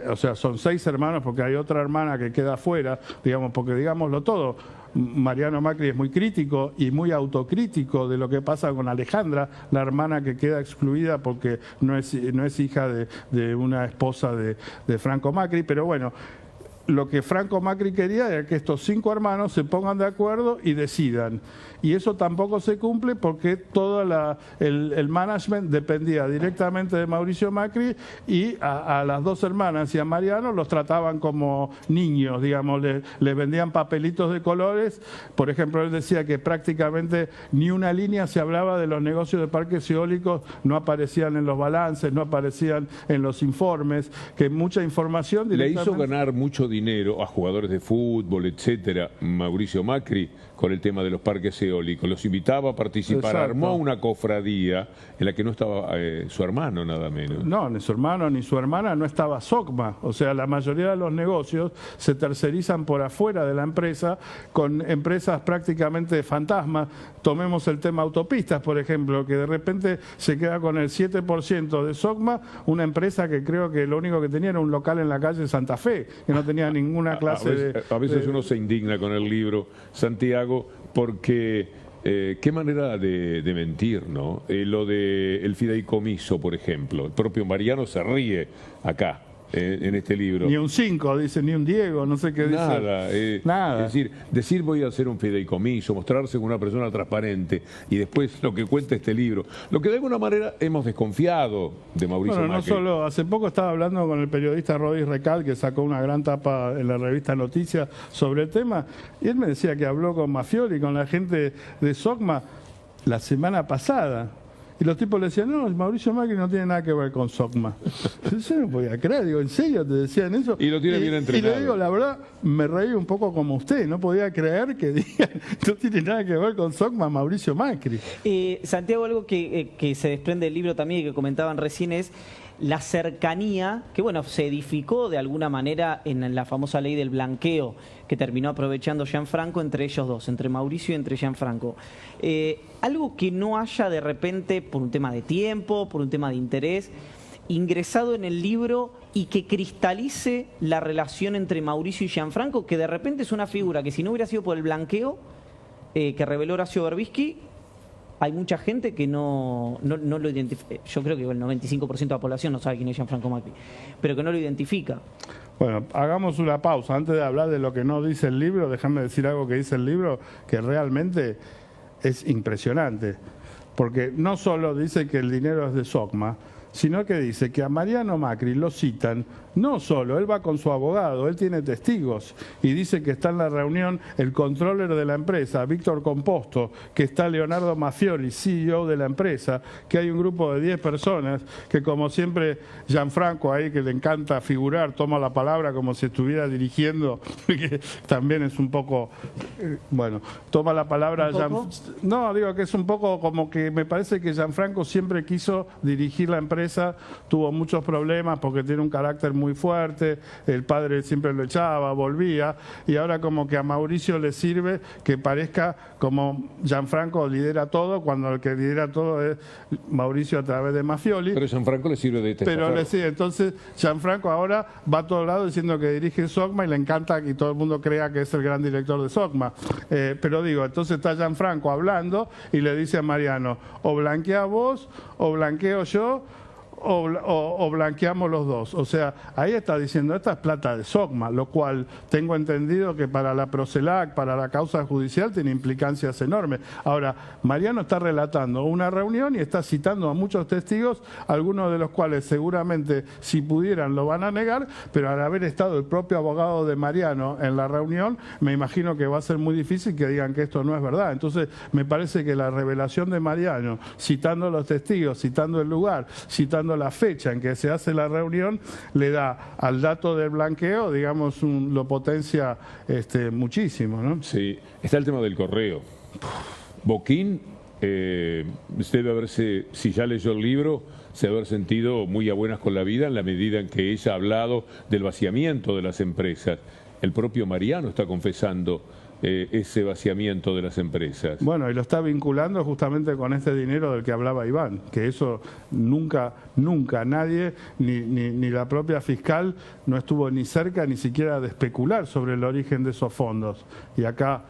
o sea, son 6 hermanos porque hay otra hermana que queda afuera, digamos, porque digámoslo todo, Mariano Macri es muy crítico y muy autocrítico de lo que pasa con Alejandra, la hermana que queda excluida porque no es hija de una esposa de Franco Macri, pero bueno, lo que Franco Macri quería era que estos 5 hermanos se pongan de acuerdo y decidan. Y eso tampoco se cumple porque todo el management dependía directamente de Mauricio Macri y a las 2 hermanas y a Mariano los trataban como niños, digamos, les vendían papelitos de colores. Por ejemplo, él decía que prácticamente ni una línea se hablaba de los negocios de parques eólicos, no aparecían en los balances, no aparecían en los informes, que mucha información directamente... Le hizo ganar mucho dinero a jugadores de fútbol, etcétera, Mauricio Macri, con el tema de los parques eólicos. Los invitaba a participar. Exacto. Armó una cofradía en la que no estaba su hermano, nada menos. No, ni su hermano ni su hermana, no estaba SOCMA. O sea, la mayoría de los negocios se tercerizan por afuera de la empresa con empresas prácticamente fantasmas. Tomemos el tema autopistas, por ejemplo, que de repente se queda con el 7% de SOCMA, una empresa que creo que lo único que tenía era un local en la calle Santa Fe, que no tenía ninguna clase a veces uno se indigna con el libro, Santiago, porque qué manera de mentir, ¿no? Lo del fideicomiso, por ejemplo. El propio Mariano se ríe acá, en este libro. Ni un 5, dice, ni un Diego, no sé qué dice. Nada. Es decir voy a hacer un fideicomiso, mostrarse como una persona transparente y después lo que cuenta este libro. Lo que de alguna manera hemos desconfiado de Mauricio Macri. No solo, hace poco estaba hablando con el periodista Rodis Recal, que sacó una gran tapa en la revista Noticias sobre el tema, y él me decía que habló con Mafioli, con la gente de SOCMA, la semana pasada. Y los tipos le decían, no, Mauricio Macri no tiene nada que ver con SOCMA. Yo no podía creer, digo, ¿en serio te decían eso? Y lo tiene bien entrenado. Y le digo, la verdad, me reí un poco como usted, no podía creer que digan, no tiene nada que ver con SOCMA Mauricio Macri. Santiago, algo que se desprende del libro también y que comentaban recién es la cercanía que, bueno, se edificó de alguna manera en la famosa ley del blanqueo que terminó aprovechando Gianfranco entre ellos dos, entre Mauricio y entre Gianfranco. Algo que no haya de repente, por un tema de tiempo, por un tema de interés, ingresado en el libro y que cristalice la relación entre Mauricio y Gianfranco, que de repente es una figura que si no hubiera sido por el blanqueo que reveló Horacio Berbisky, hay mucha gente que no lo identifica. Yo creo que el 95% de la población no sabe quién es Gianfranco Macri, pero que no lo identifica. Bueno, hagamos una pausa. Antes de hablar de lo que no dice el libro, déjame decir algo que dice el libro, que realmente es impresionante. Porque no solo dice que el dinero es de SOCMA, sino que dice que a Mariano Macri lo citan, no solo, él va con su abogado, él tiene testigos, y dice que está en la reunión el controller de la empresa, Víctor Composto, que está Leonardo Mafioli, CEO de la empresa, que hay un grupo de 10 personas, que como siempre Gianfranco ahí, que le encanta figurar, toma la palabra como si estuviera dirigiendo, que también es un poco, bueno, toma la palabra... No, digo que es un poco como que me parece que Gianfranco siempre quiso dirigir la empresa, tuvo muchos problemas porque tiene un carácter muy fuerte, el padre siempre lo echaba, volvía, y ahora como que a Mauricio le sirve que parezca como Gianfranco lidera todo, cuando el que lidera todo es Mauricio a través de Mafioli. Pero Gianfranco le sirve de Pero le sigue. Entonces Gianfranco ahora va a todos lados diciendo que dirige SOCMA y le encanta que todo el mundo crea que es el gran director de SOCMA. Pero digo, entonces está Gianfranco hablando y le dice a Mariano, o blanquea vos, o blanqueo yo, o blanqueamos los dos. O sea, ahí está diciendo, esta es plata de SOCMA, lo cual tengo entendido que para la Procelac, para la causa judicial, tiene implicancias enormes. Ahora, Mariano está relatando una reunión y está citando a muchos testigos, algunos de los cuales seguramente, si pudieran, lo van a negar, pero al haber estado el propio abogado de Mariano en la reunión, me imagino que va a ser muy difícil que digan que esto no es verdad. Entonces, me parece que la revelación de Mariano, citando a los testigos, citando el lugar, citando la fecha en que se hace la reunión, le da al dato del blanqueo, digamos, lo potencia muchísimo, ¿no? Sí, está el tema del correo. Boquín debe haberse, si ya leyó el libro, se debe haber sentido muy a buenas con la vida en la medida en que ella ha hablado del vaciamiento de las empresas. El propio Mariano está confesando ese vaciamiento de las empresas. Bueno, y lo está vinculando justamente con este dinero del que hablaba Iván, que eso nunca nadie, ni la propia fiscal, no estuvo ni cerca ni siquiera de especular sobre el origen de esos fondos. Y acá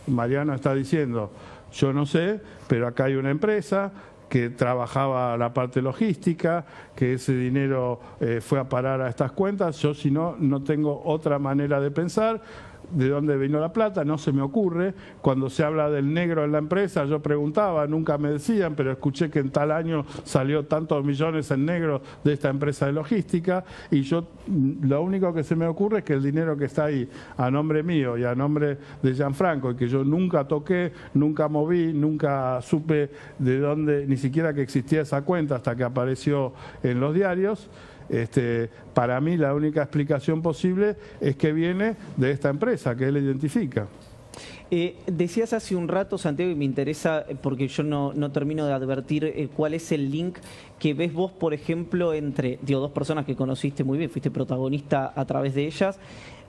Mariano está diciendo, yo no sé, pero acá hay una empresa que trabajaba la parte logística, que ese dinero fue a parar a estas cuentas, yo si no tengo otra manera de pensar. ¿De dónde vino la plata? No se me ocurre. Cuando se habla del negro en la empresa, yo preguntaba, nunca me decían, pero escuché que en tal año salió tantos millones en negro de esta empresa de logística, y yo lo único que se me ocurre es que el dinero que está ahí a nombre mío y a nombre de Gianfranco, y que yo nunca toqué, nunca moví, nunca supe de dónde, ni siquiera que existía esa cuenta hasta que apareció en los diarios. Para mí la única explicación posible es que viene de esta empresa que él identifica. Decías hace un rato, Santiago, y me interesa porque yo no termino de advertir cuál es el link que ves vos, por ejemplo, entre dos personas que conociste muy bien, fuiste protagonista a través de ellas,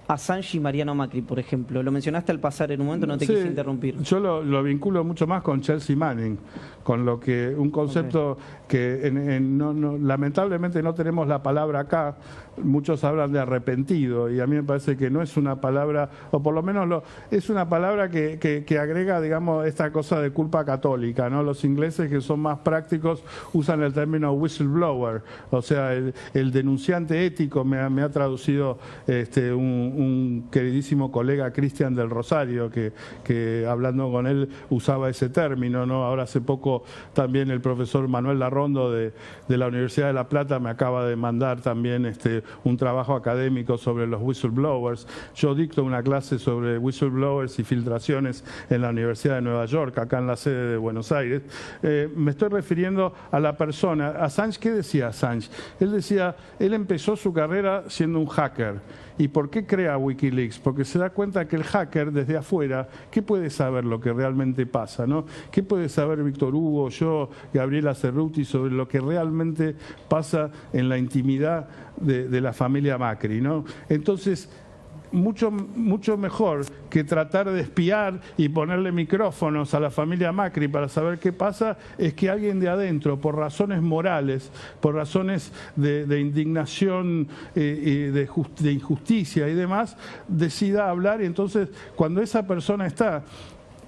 Assange y Mariano Macri, por ejemplo. Lo mencionaste al pasar en un momento, no te quise interrumpir. Yo lo vinculo mucho más con Chelsea Manning, con lo que un concepto que lamentablemente no tenemos la palabra acá. Muchos hablan de arrepentido y a mí me parece que no es una palabra, o por lo menos es una palabra que agrega, digamos, esta cosa de culpa católica, ¿no? Los ingleses, que son más prácticos, usan el término whistleblower, o sea, el denunciante ético. Me ha traducido un queridísimo colega, Cristian del Rosario, que hablando con él usaba ese término, ¿no? Ahora hace poco también el profesor Manuel Larrondo de la Universidad de La Plata me acaba de mandar también un trabajo académico sobre los whistleblowers. Yo dicto una clase sobre whistleblowers y filtraciones en la Universidad de Nueva York, acá en la sede de Buenos Aires. Me estoy refiriendo a la persona. Assange, ¿qué decía Assange? Él decía, él empezó su carrera siendo un hacker. ¿Y por qué crea Wikileaks? Porque se da cuenta que el hacker desde afuera, ¿qué puede saber lo que realmente pasa, ¿no? ¿Qué puede saber Víctor Hugo, yo, Gabriela Cerruti, sobre lo que realmente pasa en la intimidad de la familia Macri, ¿no? Entonces, mucho mejor que tratar de espiar y ponerle micrófonos a la familia Macri para saber qué pasa, es que alguien de adentro, por razones morales, por razones de indignación y de injusticia y demás, decida hablar. Y entonces, cuando esa persona está...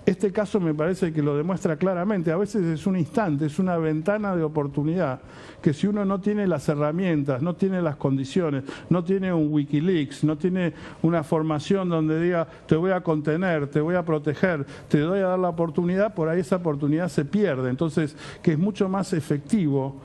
Este caso me parece que lo demuestra claramente. A veces es un instante, es una ventana de oportunidad, que si uno no tiene las herramientas, no tiene las condiciones, no tiene un Wikileaks, no tiene una formación donde diga te voy a contener, te voy a proteger, te doy a dar la oportunidad, por ahí esa oportunidad se pierde. Entonces, que es mucho más efectivo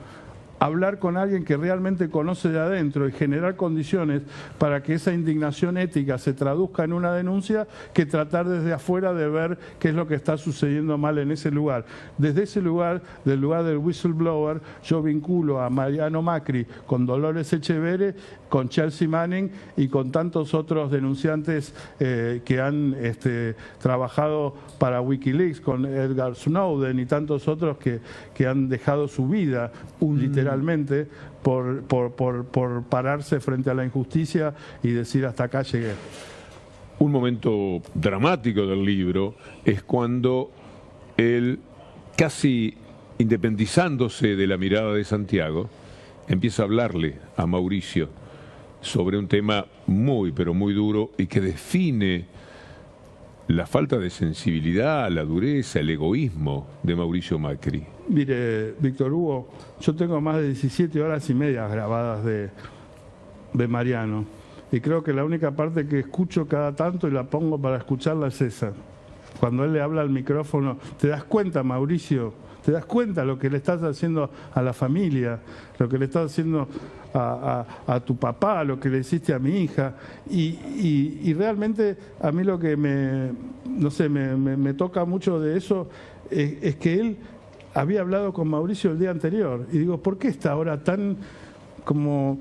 hablar con alguien que realmente conoce de adentro y generar condiciones para que esa indignación ética se traduzca en una denuncia, que tratar desde afuera de ver qué es lo que está sucediendo mal en ese lugar. Desde ese lugar, del lugar del whistleblower, yo vinculo a Mariano Macri con Dolores Echeverre, con Chelsea Manning y con tantos otros denunciantes que han trabajado para Wikileaks, con Edward Snowden y tantos otros que han dejado su vida literalmente literalmente por pararse frente a la injusticia y decir hasta acá llegué. Un momento dramático del libro es cuando él, casi independizándose de la mirada de Santiago, empieza a hablarle a Mauricio sobre un tema muy, pero muy duro y que define la falta de sensibilidad, la dureza, el egoísmo de Mauricio Macri. Mire, Víctor Hugo, yo tengo más de 17 horas y media grabadas de Mariano. Y creo que la única parte que escucho cada tanto y la pongo para escucharla es esa. Cuando él le habla al micrófono, ¿te das cuenta, Mauricio? ¿Te das cuenta lo que le estás haciendo a la familia? Lo que le estás haciendo a tu papá, lo que le hiciste a mi hija. Y realmente a mí lo que me toca mucho de eso es que él había hablado con Mauricio el día anterior. Y digo, ¿por qué está ahora tan como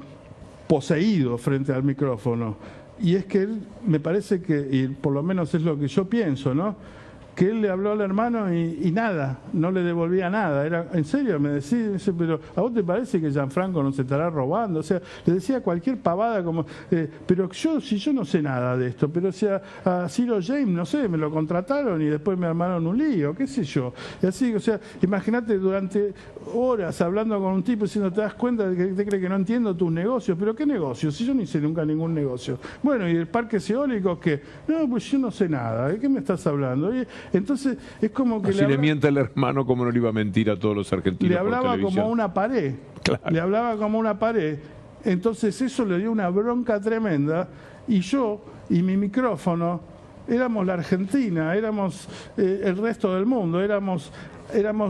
poseído frente al micrófono? Y es que él, me parece que, y por lo menos es lo que yo pienso, ¿no?, que él le habló al hermano y nada, no le devolvía nada. Era, en serio, me decía, pero ¿a vos te parece que Gianfranco no se estará robando? O sea, le decía cualquier pavada como, pero si yo no sé nada de esto, pero o sea, a Ciro James, no sé, me lo contrataron y después me armaron un lío, qué sé yo. Y así, o sea, imagínate durante horas hablando con un tipo diciendo, ¿te das cuenta de que te cree que no entiendo tus negocios? ¿Pero qué negocios? Si yo no hice nunca ningún negocio. Bueno, y el parque eólico, ¿qué? No, pues yo no sé nada, ¿de qué me estás hablando? Entonces es como que le miente al hermano, como no le iba a mentir a todos los argentinos. Le hablaba como a una pared. Claro. Le hablaba como a una pared. Entonces eso le dio una bronca tremenda. Y yo y mi micrófono éramos la Argentina, éramos el resto del mundo, éramos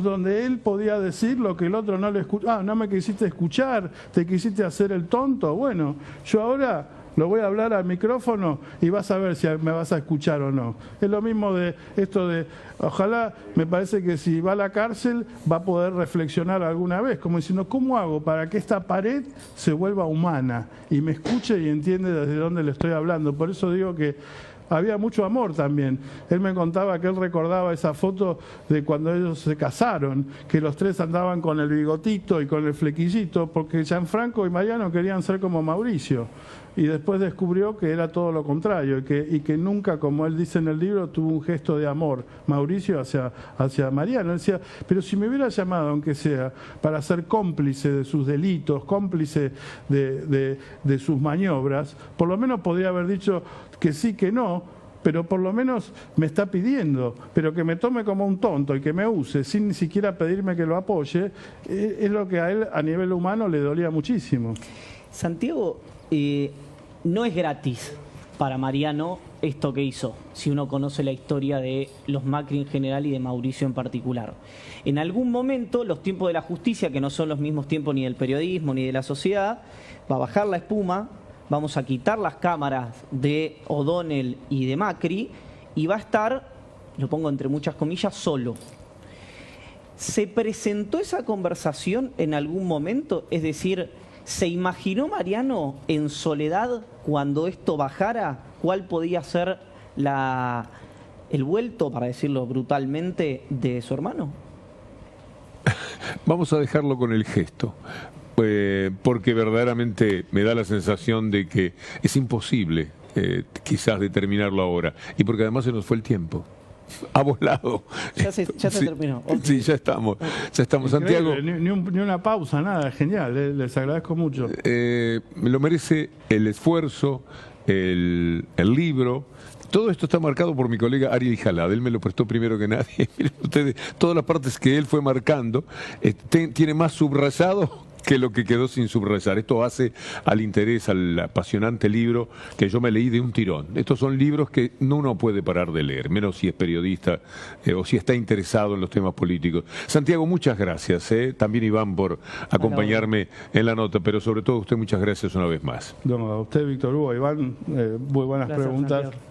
donde él podía decir lo que el otro no le escuchaba. Ah, no me quisiste escuchar, te quisiste hacer el tonto. Bueno, yo ahora lo voy a hablar al micrófono y vas a ver si me vas a escuchar o no. Es lo mismo de esto de, ojalá, me parece que si va a la cárcel va a poder reflexionar alguna vez, como diciendo, ¿cómo hago para que esta pared se vuelva humana y me escuche y entiende desde dónde le estoy hablando? Por eso digo que había mucho amor también. Él me contaba que él recordaba esa foto de cuando ellos se casaron, que los tres andaban con el bigotito y con el flequillito, porque Gianfranco y Mariano querían ser como Mauricio. Y después descubrió que era todo lo contrario y que nunca, como él dice en el libro, tuvo un gesto de amor Mauricio hacia Mariano. Él decía, pero si me hubiera llamado, aunque sea, para ser cómplice de sus delitos, cómplice de sus maniobras, por lo menos podría haber dicho que sí, que no, pero por lo menos me está pidiendo, pero que me tome como un tonto y que me use sin ni siquiera pedirme que lo apoye, es lo que a él a nivel humano le dolía muchísimo. Santiago, no es gratis para Mariano esto que hizo, si uno conoce la historia de los Macri en general y de Mauricio en particular. En algún momento, los tiempos de la justicia, que no son los mismos tiempos ni del periodismo ni de la sociedad, va a bajar la espuma, vamos a quitar las cámaras de O'Donnell y de Macri y va a estar, lo pongo entre muchas comillas, solo. ¿Se presentó esa conversación en algún momento? Es decir, ¿se imaginó Mariano en soledad cuando esto bajara? ¿Cuál podía ser el vuelto, para decirlo brutalmente, de su hermano? Vamos a dejarlo con el gesto, porque verdaderamente me da la sensación de que es imposible quizás determinarlo ahora, y porque además se nos fue el tiempo. Ha volado. Ya se terminó. Okay. Sí, ya estamos. Santiago. Ni una pausa, nada, genial, les agradezco mucho. Me lo merece el esfuerzo, el libro. Todo esto está marcado por mi colega Ariel Jalad, él me lo prestó primero que nadie. Miren ustedes, todas las partes que él fue marcando, tiene más subrayado que lo que quedó sin subrayar. Esto hace al interés, al apasionante libro que yo me leí de un tirón. Estos son libros que uno puede parar de leer, menos si es periodista o si está interesado en los temas políticos. Santiago, muchas gracias. También Iván por acompañarme en la nota, pero sobre todo a usted muchas gracias una vez más. No, a usted, Víctor Hugo, Iván, muy buenas preguntas. Santiago.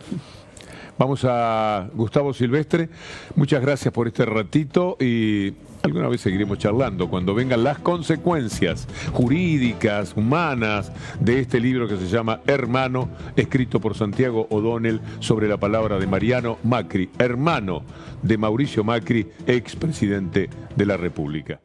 Vamos a Gustavo Silvestre. Muchas gracias por este ratito y alguna vez seguiremos charlando cuando vengan las consecuencias jurídicas, humanas de este libro que se llama Hermano, escrito por Santiago O'Donnell sobre la palabra de Mariano Macri, hermano de Mauricio Macri, expresidente de la República.